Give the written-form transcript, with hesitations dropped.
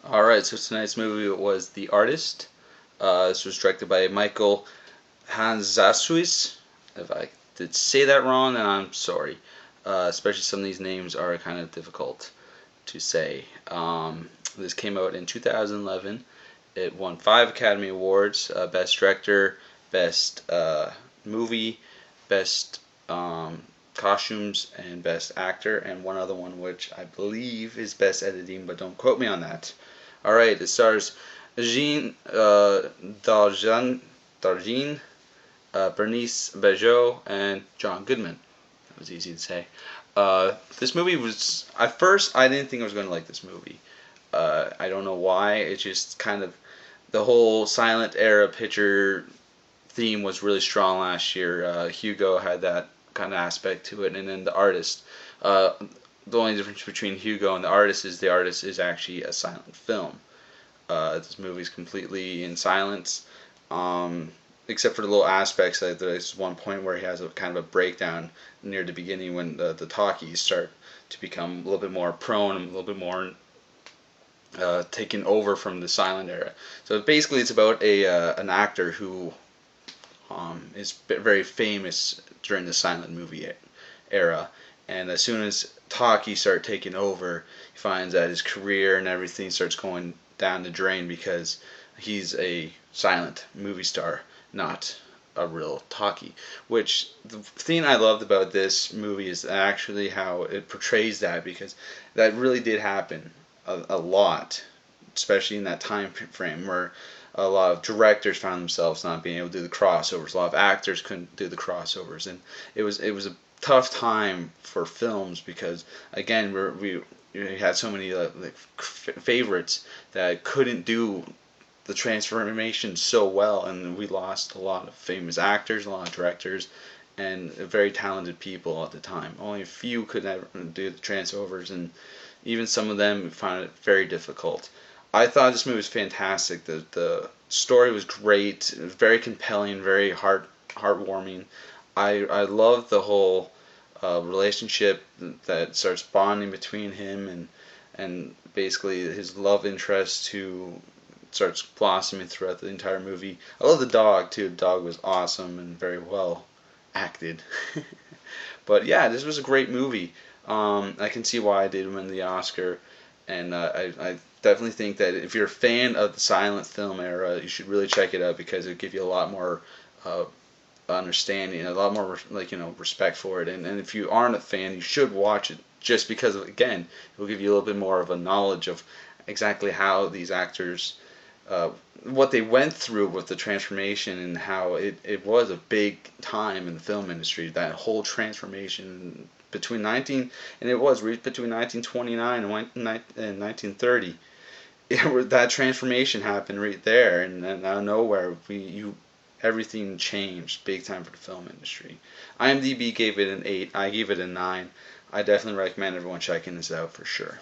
Alright, so tonight's movie was The Artist. This was directed by Michael Hanzaswis. If I did say that wrong, then I'm sorry. Especially some of these names are kind of difficult to say. This came out in 2011. It won 5 Academy Awards: Best Director, Best Movie, Best Costumes, and Best Actor, and one other one which I believe is Best Editing, but don't quote me on that. Alright, it stars Jean Darjean, Bernice Bejo, and John Goodman. That was easy to say. This movie was, at first, I didn't think I was going to like this movie. I don't know why. It's just kind of, the whole silent era picture theme was really strong last year. Hugo had that kind of aspect to it, and then The Artist. The only difference between Hugo and The Artist is actually a silent film. This movie is completely in silence, except for the little aspects. Like there's one point where he has a kind of a breakdown near the beginning when the talkies start to become a little bit more prone, and a little bit more taken over from the silent era. So basically, it's about an actor who is very famous during the silent movie era, and as soon as talkies start taking over, he finds that his career and everything starts going down the drain because he's a silent movie star, not a real talkie. Which, the thing I loved about this movie is actually how it portrays that, because that really did happen a lot, especially in that time frame where a lot of directors found themselves not being able to do the crossovers. A lot of actors couldn't do the crossovers, and it was a tough time for films because, again, we had so many favorites that couldn't do the transformation so well, and we lost a lot of famous actors, a lot of directors, and very talented people at the time. Only a few could ever do the transovers, and even some of them found it very difficult. I thought this movie was fantastic. The story was great. It was very compelling, very heartwarming. I love the whole relationship that starts bonding between him and basically his love interest, who starts blossoming throughout the entire movie. I love the dog too. The dog was awesome and very well acted. But yeah, this was a great movie. I can see why I did win the Oscar, and I definitely think that if you're a fan of the silent film era, you should really check it out, because it'll give you a lot more understanding, a lot more respect for it. And if you aren't a fan, you should watch it, just because again, it will give you a little bit more of a knowledge of exactly how these actors, what they went through with the transformation, and how it was a big time in the film industry, that whole transformation between between 1929 and 1930. That transformation happened right there, and out of nowhere, everything changed big time for the film industry. IMDb gave it an 8. I gave it a 9. I definitely recommend everyone checking this out for sure.